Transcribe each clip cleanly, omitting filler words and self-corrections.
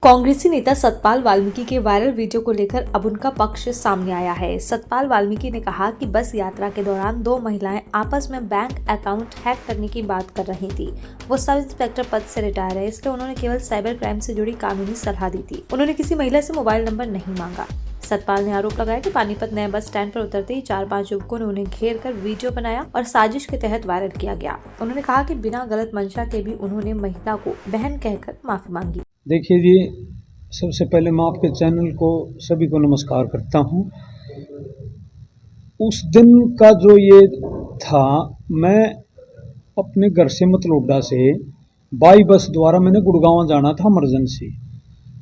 कांग्रेसी नेता सतपाल वाल्मीकि के वायरल वीडियो को लेकर अब उनका पक्ष सामने आया है। सतपाल वाल्मीकि ने कहा कि बस यात्रा के दौरान दो महिलाएं आपस में बैंक अकाउंट हैक करने की बात कर रही थी। वो सब इंस्पेक्टर पद से रिटायर है, इसलिए उन्होंने केवल साइबर क्राइम से जुड़ी कानूनी सलाह दी थी। उन्होंने किसी महिला से मोबाइल नंबर नहीं मांगा। सतपाल ने आरोप लगाया कि पानीपत नए बस स्टैंड पर उतरते ही 4-5 युवकों ने उन्हें घेर कर वीडियो बनाया और साजिश के तहत वायरल किया गया। उन्होंने कहा कि बिना गलत मंशा के भी उन्होंने महिला को बहन कहकर माफी मांगी। देखिए जी, सबसे पहले मैं आपके चैनल को सभी को नमस्कार करता हूँ। उस दिन का जो ये था, मैं अपने घर से मतलोडा से बाई बस द्वारा मैंने गुड़गांव जाना था इमरजेंसी।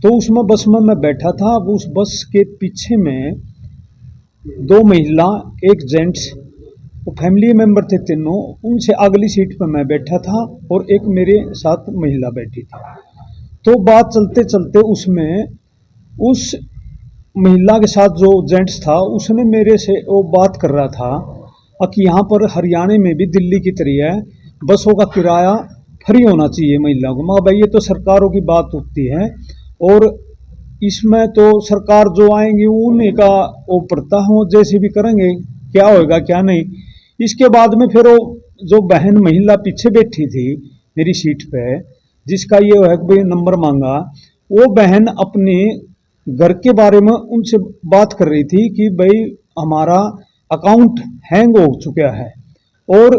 तो उसमें बस में मैं बैठा था। अब उस बस के पीछे में दो महिला, एक जेंट्स, वो फैमिली मेंबर थे तीनों। उनसे अगली सीट पर मैं बैठा था और एक मेरे साथ महिला बैठी थी। तो बात चलते चलते उसमें उस महिला के साथ जो जेंट्स था उसने मेरे से वो बात कर रहा था कि यहाँ पर हरियाणा में भी दिल्ली की तरह है, बसों का किराया फ्री होना चाहिए महिला को। मगर भाई ये तो सरकारों की बात होती है और इसमें तो सरकार जो आएंगी उन्हीं का वो पड़ता है, वो जैसे भी करेंगे, क्या होएगा क्या नहीं। इसके बाद में फिर वो जो बहन महिला पीछे बैठी थी मेरी सीट पे, जिसका ये है कि नंबर मांगा, वो बहन अपने घर के बारे में उनसे बात कर रही थी कि भाई हमारा अकाउंट हैंग हो चुका है। और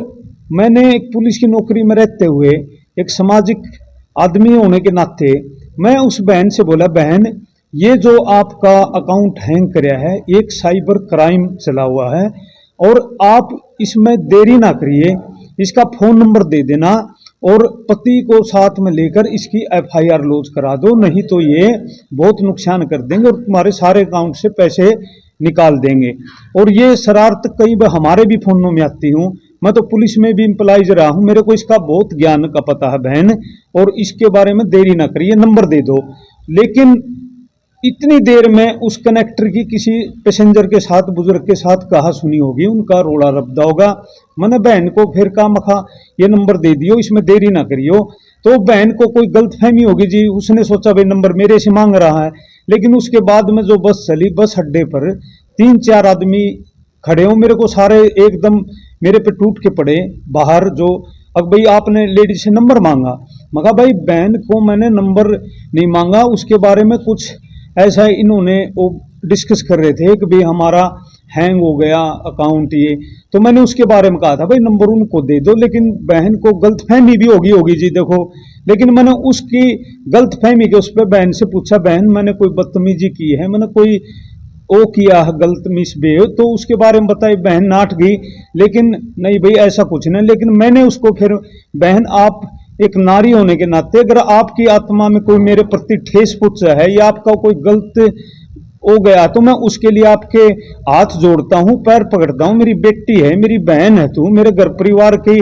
मैंने एक पुलिस की नौकरी में रहते हुए एक सामाजिक आदमी होने के नाते मैं उस बहन से बोला, बहन ये जो आपका अकाउंट हैंग कराया है एक साइबर क्राइम चला हुआ है और आप इसमें देरी ना करिए, इसका फ़ोन नंबर दे देना और पति को साथ में लेकर इसकी FIR लॉन्च करा दो, नहीं तो ये बहुत नुकसान कर देंगे और तुम्हारे सारे अकाउंट से पैसे निकाल देंगे। और ये शरारत कई बार हमारे भी फोनों में आती हूँ। मैं तो पुलिस में भी एम्प्लॉइज रहा हूँ, मेरे को इसका बहुत ज्ञान का पता है बहन, और इसके बारे में देरी ना करिए, नंबर दे दो। लेकिन इतनी देर में उस कनेक्टर की किसी पैसेंजर के साथ, बुजुर्ग के साथ कहा सुनी होगी, उनका रोड़ा रब्दा होगा। मैंने बहन को फिर कहा, मखा ये नंबर दे दियो, इसमें देरी ना करियो। तो बहन को कोई गलतफहमी होगी जी, उसने सोचा भाई नंबर मेरे से मांग रहा है। लेकिन उसके बाद में जो बस चली, बस अड्डे पर 3-4 आदमी खड़े हो, मेरे को सारे एकदम मेरे पे टूट के पड़े बाहर। जो अब भाई आपने लेडीज से नंबर मांगा, मगर भाई बहन को मैंने नंबर नहीं मांगा। उसके बारे में कुछ ऐसा इन्होंने वो डिस्कस कर रहे थे कि भाई हमारा हैंग हो गया अकाउंट ये। तो मैंने उसके बारे में कहा था भाई नंबर उनको दे दो, लेकिन बहन को गलतफहमी भी होगी जी देखो। लेकिन मैंने उसकी गलतफहमी के उस पर बहन से पूछा, बहन मैंने कोई बदतमीजी की है, मैंने कोई वो किया है गलत मिसबिहेव, तो उसके बारे में बताई। बहन नाट गई, लेकिन नहीं भाई ऐसा कुछ नहीं। लेकिन मैंने उसको फिर, बहन आप एक नारी होने के नाते अगर आपकी आत्मा में कोई मेरे प्रति ठेस पहुंचा है या आपका कोई गलत हो गया तो मैं उसके लिए आपके हाथ जोड़ता हूं, पैर पकड़ता हूं। मेरी बेटी है, मेरी बहन है, तू मेरे घर परिवार की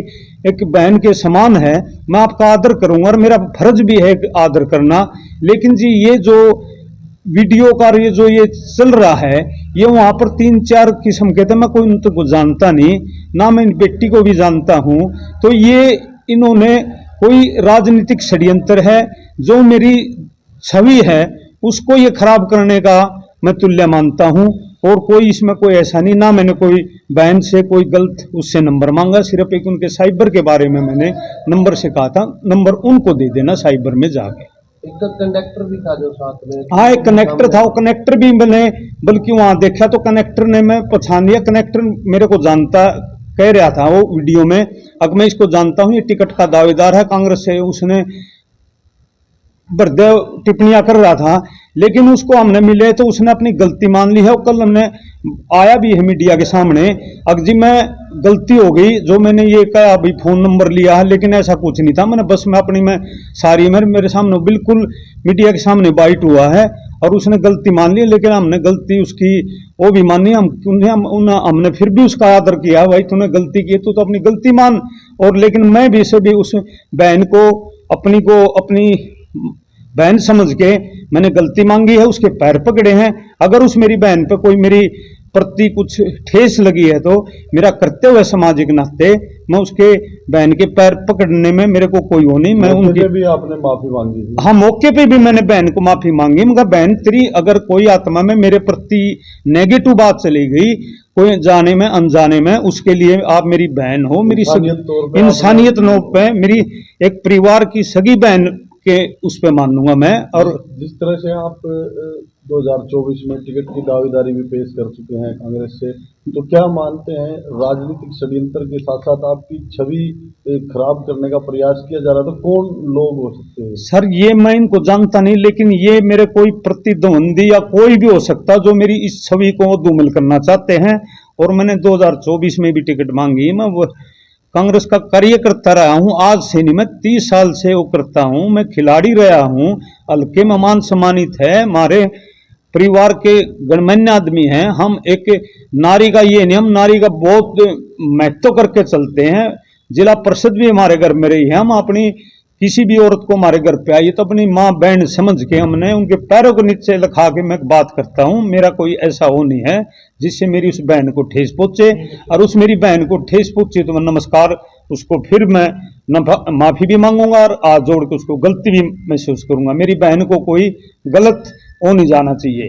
एक बहन के समान है, मैं आपका आदर करूंगा और मेरा फर्ज भी है आदर करना। लेकिन जी ये जो वीडियो का ये चल रहा है, ये वहां पर 3-4 किस्म के थे, मैं कोई उनको जानता नहीं, ना मैं बेटी को भी जानता हूं। तो ये इन्होंने कोई राजनीतिक षड्यंत्र है, जो मेरी छवि है उसको ये खराब करने का मैं तुल्य मानता हूं। और कोई इसमें कोई ऐसा नहीं, ना मैंने कोई बहन से कोई गलत उससे नंबर मांगा, सिर्फ एक उनके साइबर के बारे में मैंने नंबर से कहा था, नंबर उनको दे देना साइबर में जाके। एक तो कंडक्टर भी था जो साथ में, हाँ एक कनेक्टर था, वो कनेक्टर भी मैंने बल्कि वहां देखा तो कनेक्टर ने मैं पहचान लिया, कनेक्टर मेरे को जानता कह रहा था वो वीडियो में, अब मैं इसको जानता हूं, ये टिकट का दावेदार है कांग्रेस से, उसने बर्दे टिप्पणियां कर रहा था। लेकिन उसको हमने मिले तो उसने अपनी गलती मान ली है, और कल हमने आया भी है मीडिया के सामने, अब जी मैं गलती हो गई जो मैंने ये कहा अभी फ़ोन नंबर लिया है, लेकिन ऐसा कुछ नहीं था। मैंने बस में अपनी में सारी मेरे सामने बिल्कुल मीडिया के सामने बाइट हुआ है और उसने गलती मान ली। लेकिन हमने गलती उसकी वो भी मानी, हमने फिर भी उसका आदर किया, भाई तूने गलती की तो अपनी गलती मान। और लेकिन मैं भी इसे भी उस बहन को अपनी बहन समझ के मैंने गलती मांगी है, उसके पैर पकड़े हैं। अगर उस मेरी बहन पे कोई मेरी प्रति कुछ ठेस लगी है तो मेरा कर्तव्य है सामाजिक नाते मैं उसके बहन के पैर पकड़ने में मेरे को कोई हो नहीं। मैं मौके उनकी पे भी आपने माफी मांगी थी? हाँ, मौके पे भी मैंने बहन को माफी मांगी। मगर बहन तेरी अगर कोई आत्मा में मेरे प्रति नेगेटिव बात चली गई, कोई जाने में अनजाने में, उसके लिए आप मेरी बहन हो, मेरी इंसानियत तौर पे इंसानियत नोट पे मेरी एक परिवार की सगी बहन के उस पे मानूंगा मैं। और जिस तरह से आप 2024 में टिकट की दावेदारी भी पेश कर चुके हैं कांग्रेस से, तो क्या मानते हैं राजनीतिक षड्यंत्र के साथ साथ आपकी छवि खराब करने का प्रयास किया जा रहा है, तो कौन लोग हो सकते हैं? सर ये मैं इनको जानता नहीं, लेकिन ये मेरे कोई प्रतिद्वंदी या कोई भी हो सकता जो मेरी इस छवि को धूमिल करना चाहते हैं। और मैंने 2024 में भी टिकट मांगी। मैं वो कांग्रेस का कार्य करता रहा हूं, आज से नहीं, मैं 30 साल से वो करता हूं। मैं खिलाड़ी रहा हूं, हल्के में मान सम्मानित है, हमारे परिवार के गणमान्य आदमी हैं हम। एक नारी का ये नियम, नारी का बहुत महत्व करके चलते हैं। जिला परिषद भी हमारे घर में रही है। हम अपनी किसी भी औरत को हमारे घर पे आई तो अपनी माँ बहन समझ के हमने उनके पैरों के नीचे लगा के मैं बात करता हूँ। मेरा कोई ऐसा वो नहीं है जिससे मेरी उस बहन को ठेस पहुंचे। और उस मेरी बहन को ठेस पहुंचे तो मैं नमस्कार उसको फिर मैं माफी भी मांगूंगा और हाथ जोड़ के उसको गलती भी महसूस करूंगा। मेरी बहन को कोई गलत हो नहीं जाना चाहिए।